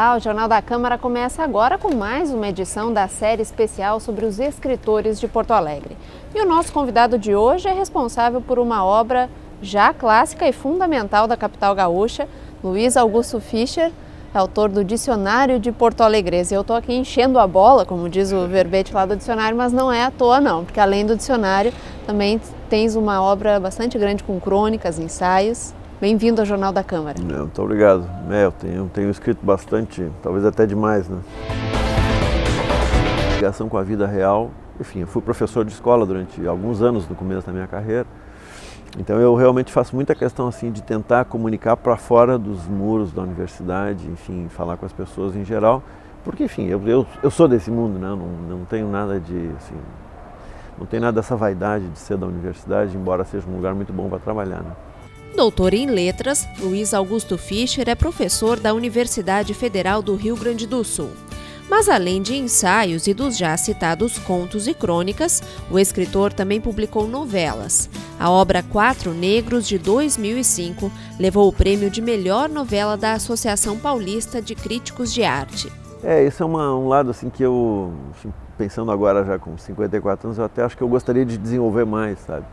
Olá, o Jornal da Câmara começa agora com mais uma edição da série especial sobre os escritores de Porto Alegre. E o nosso convidado de hoje é responsável por uma obra já clássica e fundamental da capital gaúcha, Luiz Augusto Fischer, autor do Dicionário de Porto Alegrense. Eu estou aqui enchendo a bola, como diz o verbete lá do dicionário, mas não é à toa não, porque além do dicionário também tens uma obra bastante grande com crônicas, ensaios. Bem-vindo ao Jornal da Câmara. Muito obrigado. Eu tenho escrito bastante, talvez até demais, né? Ligação com a vida real. Enfim, eu fui professor de escola durante alguns anos no começo da minha carreira. Então eu realmente faço muita questão assim de tentar comunicar para fora dos muros da universidade, enfim, falar com as pessoas em geral, porque enfim, eu sou desse mundo, né? Não tenho nada de assim, não tenho nada dessa vaidade de ser da universidade, embora seja um lugar muito bom para trabalhar, né? Doutor em Letras, Luiz Augusto Fischer é professor da Universidade Federal do Rio Grande do Sul. Mas além de ensaios e dos já citados contos e crônicas, o escritor também publicou novelas. A obra Quatro Negros, de 2005, levou o prêmio de melhor novela da Associação Paulista de Críticos de Arte. Esse é um lado assim que eu, pensando agora já com 54 anos, eu até acho que eu gostaria de desenvolver mais, sabe?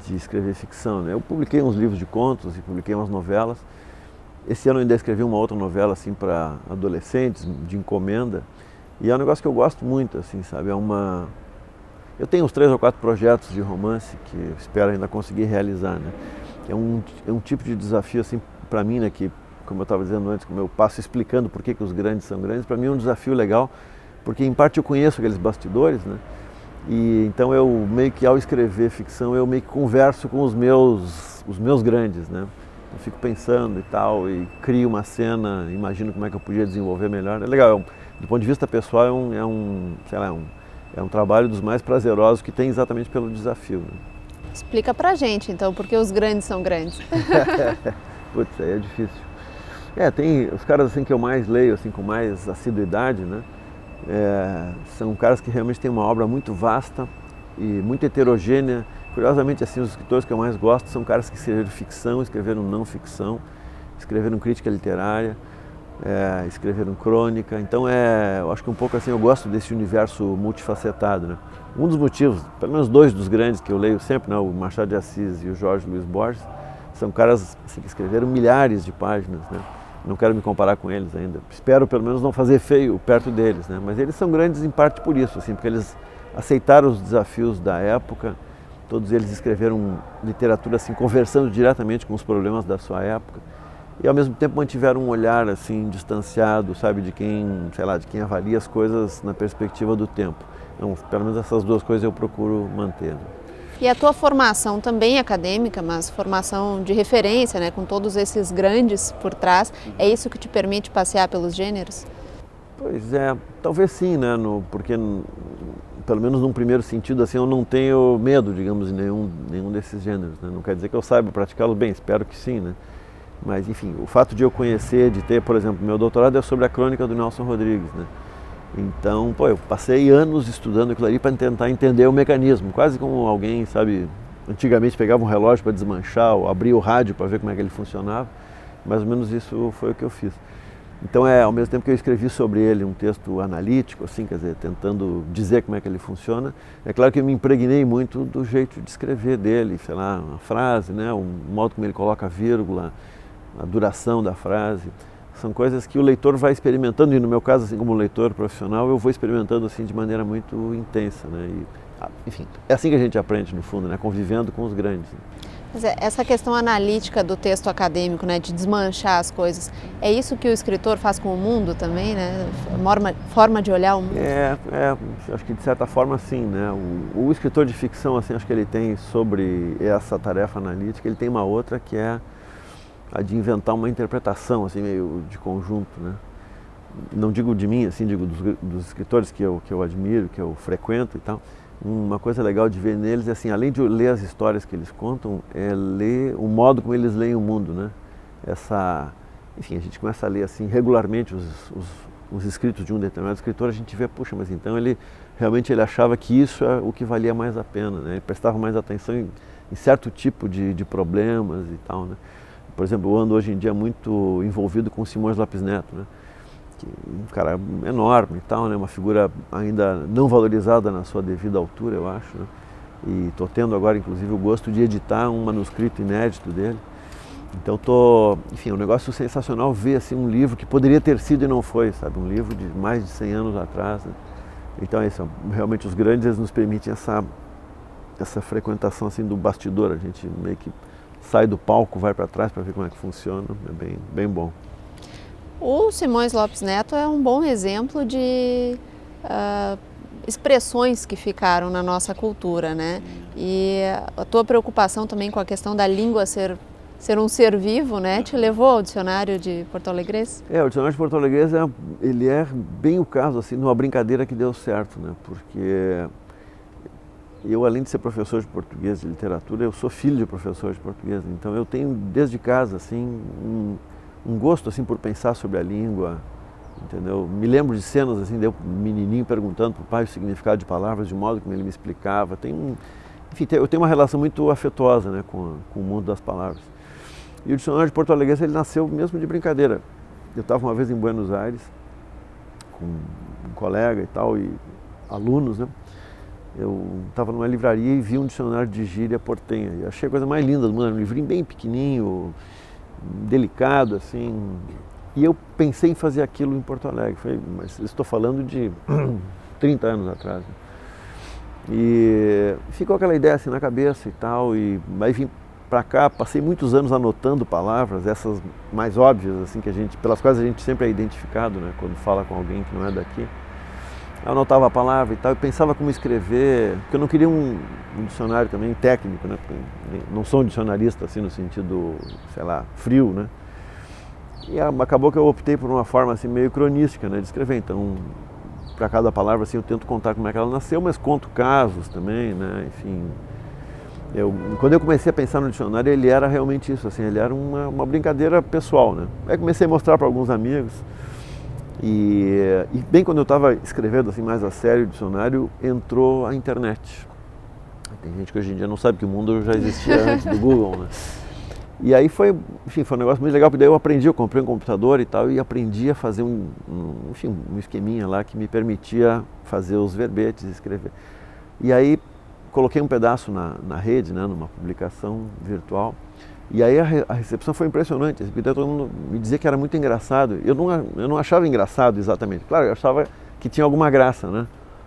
De escrever ficção, né? Eu publiquei uns livros de contos e publiquei umas novelas. Esse ano eu ainda escrevi uma outra novela assim para adolescentes, de encomenda. E é um negócio que eu gosto muito, assim, sabe? Eu tenho uns 3 ou 4 projetos de romance que eu espero ainda conseguir realizar, né? É um tipo de desafio assim para mim, né? Que, como eu estava dizendo antes, como eu passo explicando por que os grandes são grandes, para mim é um desafio legal, porque em parte eu conheço aqueles bastidores, né? E então eu meio que ao escrever ficção eu meio que converso com os meus grandes, né? Eu fico pensando e tal, e crio uma cena, imagino como é que eu podia desenvolver melhor. É legal, do ponto de vista pessoal é um trabalho dos mais prazerosos que tem exatamente pelo desafio, né? Explica pra gente então, por que os grandes são grandes. Putz, aí é difícil. Tem os caras assim que eu mais leio, assim, com mais assiduidade, né? São caras que realmente têm uma obra muito vasta e muito heterogênea. Curiosamente, assim, os escritores que eu mais gosto são caras que escreveram ficção, escreveram não ficção, escreveram crítica literária, escreveram crônica. Então, eu acho que um pouco assim eu gosto desse universo multifacetado, né? Um dos motivos, pelo menos 2 dos grandes que eu leio sempre, né, o Machado de Assis e o Jorge Luiz Borges, são caras assim, que escreveram milhares de páginas, né? Não quero me comparar com eles ainda. Espero pelo menos não fazer feio perto deles, né? Mas eles são grandes em parte por isso, assim, porque eles aceitaram os desafios da época. Todos eles escreveram literatura assim, conversando diretamente com os problemas da sua época. E ao mesmo tempo mantiveram um olhar assim distanciado, sabe, de quem avalia as coisas na perspectiva do tempo. Então, pelo menos essas 2 coisas eu procuro manter, né? E a tua formação também acadêmica, mas formação de referência, né, com todos esses grandes por trás, é isso que te permite passear pelos gêneros? Pois é, talvez sim, né, porque pelo menos num primeiro sentido, assim, eu não tenho medo, digamos, de nenhum desses gêneros, né? Não quer dizer que eu saiba praticá-los bem, espero que sim, né? Mas, enfim, o fato de eu conhecer, de ter, por exemplo, meu doutorado é sobre a crônica do Nelson Rodrigues, né? Então, eu passei anos estudando aquilo ali para tentar entender o mecanismo, quase como alguém, sabe, antigamente pegava um relógio para desmanchar ou abria o rádio para ver como é que ele funcionava, mais ou menos isso foi o que eu fiz. Então, ao mesmo tempo que eu escrevi sobre ele um texto analítico, assim, quer dizer, tentando dizer como é que ele funciona, é claro que eu me impregnei muito do jeito de escrever dele, sei lá, uma frase, né, o modo como ele coloca a vírgula, a duração da frase. São coisas que o leitor vai experimentando, e no meu caso, assim como leitor profissional, eu vou experimentando assim de maneira muito intensa, né? Enfim, é assim que a gente aprende no fundo, né? Convivendo com os grandes, né? Mas essa questão analítica do texto acadêmico, né, de desmanchar as coisas, é isso que o escritor faz com o mundo também, né? Forma de olhar o mundo? Acho que de certa forma sim, né? O escritor de ficção, assim, acho que ele tem sobre essa tarefa analítica, ele tem uma outra que é a de inventar uma interpretação, assim, meio de conjunto, né? Não digo de mim, assim, digo dos escritores que eu admiro, que eu frequento e tal. Uma coisa legal de ver neles é assim, além de ler as histórias que eles contam, é ler o modo como eles leem o mundo, né? Enfim, a gente começa a ler assim regularmente os escritos de um determinado escritor, a gente vê, puxa, mas então ele realmente achava que isso é o que valia mais a pena, né? Ele prestava mais atenção em certo tipo de problemas e tal, né? Por exemplo, eu ando hoje em dia muito envolvido com Simões Lopes Neto, né? um cara enorme e tal, né? Uma figura ainda não valorizada na sua devida altura, eu acho, né? E estou tendo agora, inclusive, o gosto de editar um manuscrito inédito dele. Então enfim, é um negócio sensacional ver assim, um livro que poderia ter sido e não foi, sabe? Um livro de mais de 100 anos atrás, né? Então é isso, realmente os grandes eles nos permitem essa frequentação assim, do bastidor, a gente meio que sai do palco, vai para trás para ver como é que funciona, é bem bom. O Simões Lopes Neto é um bom exemplo de expressões que ficaram na nossa cultura, né? E a tua preocupação também com a questão da língua ser um ser vivo, né? Te levou ao dicionário de porto-alegrense? O dicionário de porto-alegrense ele é bem o caso, assim, numa brincadeira que deu certo, né? Porque eu, além de ser professor de português e literatura, eu sou filho de professor de português, então eu tenho desde casa, assim, um gosto, assim, por pensar sobre a língua, entendeu? Me lembro de cenas, assim, de eu menininho perguntando para o pai o significado de palavras, de modo como ele me explicava. Enfim, eu tenho uma relação muito afetuosa, né, com o mundo das palavras. E o dicionário de porto-alegrense, ele nasceu mesmo de brincadeira. Eu estava uma vez em Buenos Aires, com um colega e tal, e alunos, né? Eu estava numa livraria e vi um dicionário de gíria portenha. E achei a coisa mais linda do mundo, era um livrinho bem pequenininho, delicado, assim. E eu pensei em fazer aquilo em Porto Alegre. Mas estou falando de 30 anos atrás. Né? E ficou aquela ideia assim na cabeça e tal. E aí vim para cá, passei muitos anos anotando palavras, essas mais óbvias, assim, pelas quais a gente sempre é identificado, né? Quando fala com alguém que não é daqui. Eu anotava a palavra e tal, e pensava como escrever, porque eu não queria um dicionário também técnico, né? Não sou um dicionarista assim no sentido, sei lá, frio, né? E acabou que eu optei por uma forma assim meio cronística, né, de escrever. Então, para cada palavra assim eu tento contar como é que ela nasceu, mas conto casos também, né? Enfim, quando eu comecei a pensar no dicionário, ele era realmente isso, assim, ele era uma brincadeira pessoal, né? Aí comecei a mostrar para alguns amigos. E bem quando eu estava escrevendo assim mais a sério o dicionário, entrou a internet. Tem gente que hoje em dia não sabe que o mundo já existia antes do Google, né? E aí foi um negócio muito legal, porque daí eu comprei um computador e tal, e aprendi a fazer um esqueminha lá que me permitia fazer os verbetes e escrever. E aí coloquei um pedaço na rede, né, numa publicação virtual. E aí a recepção foi impressionante, porque todo mundo me dizia que era muito engraçado. Eu não achava engraçado exatamente. Claro, eu achava que tinha alguma graça, né?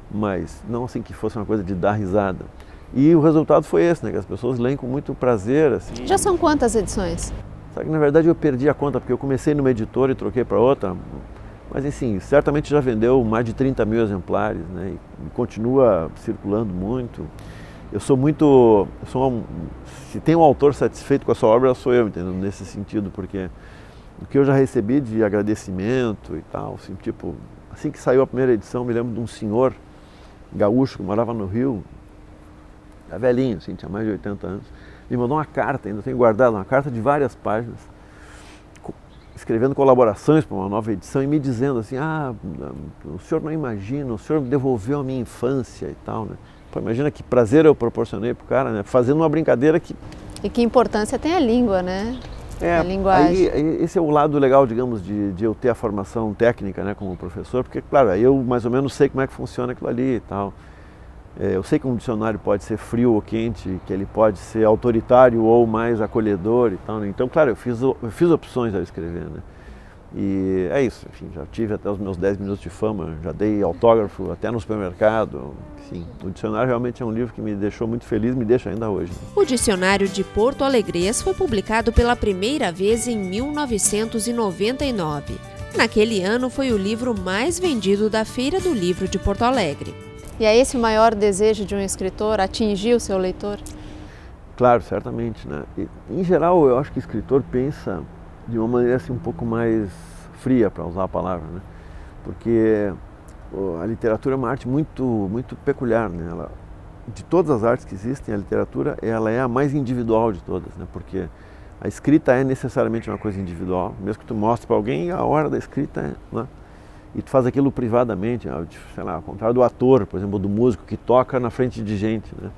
Mas não assim que fosse uma coisa de dar risada. E o resultado foi esse, né? Que as pessoas leem com muito prazer, assim. Já são quantas edições? Sabe que na verdade eu perdi a conta, porque eu comecei numa editora e troquei para outra. Mas assim, certamente já vendeu mais de 30 mil exemplares, né? E continua circulando muito. Se tem um autor satisfeito com a sua obra, sou eu, entendeu? Nesse sentido, porque o que eu já recebi de agradecimento e tal, assim, tipo, assim que saiu a primeira edição, me lembro de um senhor gaúcho que morava no Rio, velhinho, assim, tinha mais de 80 anos, me mandou uma carta, ainda tenho guardado, uma carta de várias páginas, escrevendo colaborações para uma nova edição e me dizendo assim, o senhor não imagina, o senhor me devolveu a minha infância e tal, né? Pô, imagina que prazer eu proporcionei pro cara, né? Fazendo uma brincadeira que... E que importância tem a língua, né? A linguagem. Aí, esse é o lado legal, digamos, de eu ter a formação técnica, né, como professor, porque, claro, aí eu mais ou menos sei como é que funciona aquilo ali e tal. Eu sei que um dicionário pode ser frio ou quente, que ele pode ser autoritário ou mais acolhedor e tal, né? Então, claro, eu fiz opções ao escrever, né? E é isso, enfim, já tive até os meus 10 minutos de fama, já dei autógrafo até no supermercado, enfim. O dicionário realmente é um livro que me deixou muito feliz, me deixa ainda hoje. O Dicionário de Porto-Alegrense foi publicado pela primeira vez em 1999. Naquele ano foi o livro mais vendido da Feira do Livro de Porto Alegre. E é esse o maior desejo de um escritor, atingir o seu leitor? Claro, certamente, né? E, em geral, eu acho que o escritor pensa de uma maneira assim, um pouco mais fria, para usar a palavra, né? Porque a literatura é uma arte muito, muito peculiar, né? De todas as artes que existem, a literatura ela é a mais individual de todas, né? Porque a escrita é necessariamente uma coisa individual, mesmo que tu mostre para alguém, a hora da escrita né? E tu faz aquilo privadamente, sei lá, ao contrário do ator, por exemplo, do músico que toca na frente de gente, né?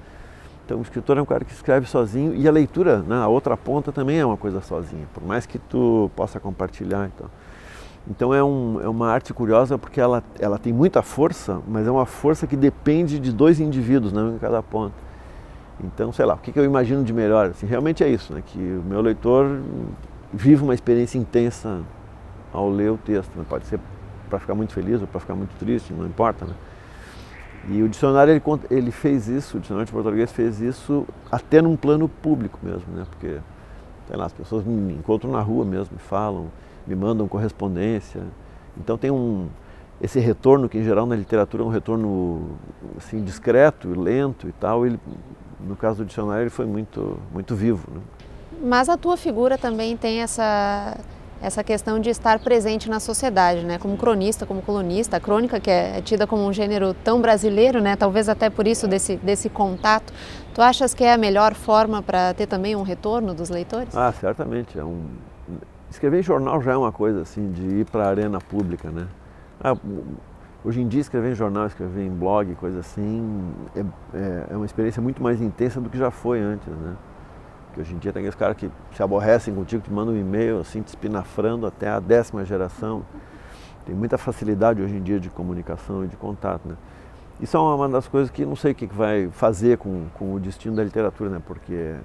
Então o escritor é um cara que escreve sozinho e a leitura, né, a outra ponta também é uma coisa sozinha, por mais que tu possa compartilhar. Então. Então é uma arte curiosa porque ela tem muita força, mas é uma força que depende de dois indivíduos, né, em cada ponto. Então, sei lá, o que eu imagino de melhor? Assim, realmente é isso, né, que o meu leitor vive uma experiência intensa ao ler o texto. Né? Pode ser para ficar muito feliz ou para ficar muito triste, não importa. Né? E o dicionário ele fez isso, o dicionário de português fez isso até num plano público mesmo, né? Porque, sei lá, as pessoas me encontram na rua mesmo, me falam, me mandam correspondência. Então tem esse retorno que em geral na literatura é um retorno assim, discreto, lento e tal. Ele, no caso do dicionário ele foi muito, muito vivo. Né? Mas a tua figura também tem essa questão de estar presente na sociedade, né? Como cronista, como colunista, a crônica que é tida como um gênero tão brasileiro, né? Talvez até por isso desse contato. Tu achas que é a melhor forma para ter também um retorno dos leitores? Ah, certamente. Escrever em jornal já é uma coisa assim, de ir para a arena pública, né? Hoje em dia escrever em jornal, escrever em blog, coisa assim, é uma experiência muito mais intensa do que já foi antes, né? Porque hoje em dia tem aqueles caras que se aborrecem contigo, te mandam um e-mail assim, te espinafrando até a 10ª geração. Tem muita facilidade hoje em dia de comunicação e de contato, né? Isso é uma das coisas que não sei o que vai fazer com o destino da literatura, né? Porque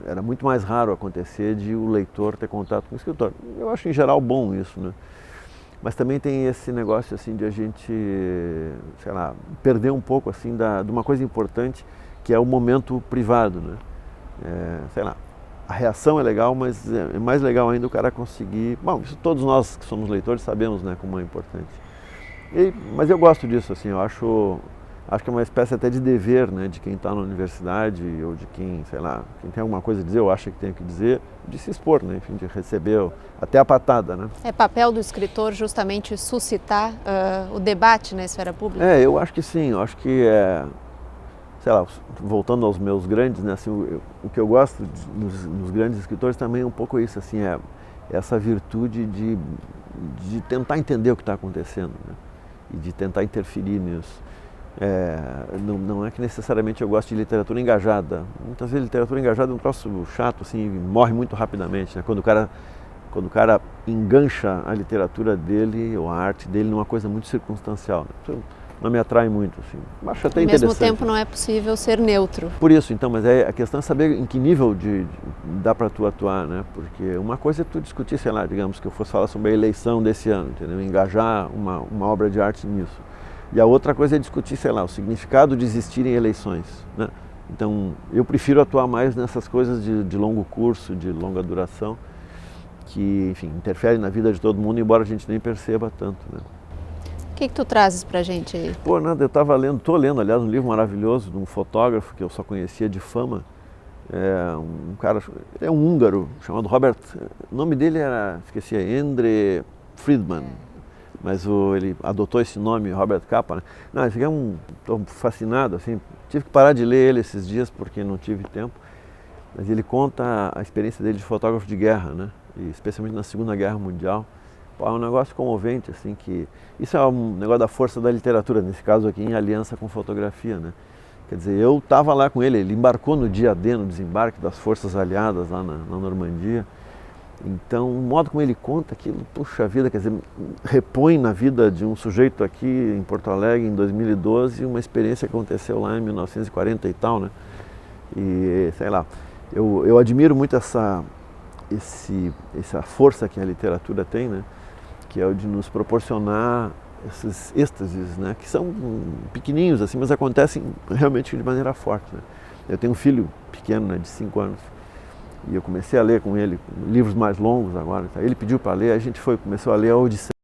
era muito mais raro acontecer de o leitor ter contato com o escritor. Eu acho em geral bom isso, né? Mas também tem esse negócio assim de a gente, sei lá, perder um pouco assim de uma coisa importante que é o momento privado, né? Sei lá, a reação é legal, mas é mais legal ainda o cara conseguir... Bom, isso todos nós que somos leitores sabemos, né, como é importante. Mas eu gosto disso, assim, eu acho que é uma espécie até de dever, né, de quem está na universidade ou de quem, sei lá, quem tem alguma coisa a dizer ou acha que tem que dizer, de se expor, né, enfim, de receber até a patada, né. É papel do escritor justamente suscitar o debate na esfera pública? Eu acho que sim, eu acho que sei lá, voltando aos meus grandes, né, assim, o que eu gosto nos grandes escritores também é um pouco isso, assim, essa virtude de tentar entender o que está acontecendo, né, e de tentar interferir nisso. Não é que necessariamente eu gosto de literatura engajada. Muitas vezes literatura engajada é um troço chato, assim, morre muito rapidamente, né, quando o cara engancha a literatura dele ou a arte dele numa coisa muito circunstancial, né. Não me atrai muito, assim. Acho até interessante. Ao mesmo tempo não é possível ser neutro. Por isso, então, mas a questão é saber em que nível dá para tu atuar, né? Porque uma coisa é tu discutir, sei lá, digamos que eu fosse falar sobre a eleição desse ano, entendeu? Engajar uma obra de arte nisso. E a outra coisa é discutir, sei lá, o significado de existir em eleições, né? Então, eu prefiro atuar mais nessas coisas de longo curso, de longa duração, que, enfim, interferem na vida de todo mundo, embora a gente nem perceba tanto, né? O que tu trazes pra gente aí? Pô, nada, estou lendo, aliás, um livro maravilhoso de um fotógrafo que eu só conhecia de fama. Um cara, ele é um húngaro, chamado Robert, o nome dele esqueci, Endre Friedman, mas ele adotou esse nome, Robert Capa, né? Não, esse aqui estou fascinado, assim, tive que parar de ler ele esses dias porque não tive tempo, mas ele conta a experiência dele de fotógrafo de guerra, né? E especialmente na Segunda Guerra Mundial. É um negócio comovente, assim, que... Isso é um negócio da força da literatura, nesse caso aqui, em aliança com fotografia, né? Quer dizer, eu estava lá com ele embarcou no dia D, no desembarque das forças aliadas lá na Normandia. Então, o modo como ele conta aquilo, puxa vida, quer dizer, repõe na vida de um sujeito aqui em Porto Alegre, em 2012, uma experiência que aconteceu lá em 1940 e tal, né? E, sei lá, eu admiro muito essa força que a literatura tem, né? Que é o de nos proporcionar esses êxtases, né? Que são pequenininhos, assim, mas acontecem realmente de maneira forte, né? Eu tenho um filho pequeno, né, de 5 anos, e eu comecei a ler com ele livros mais longos agora. Ele pediu para ler, a gente começou a ler a Odisseia.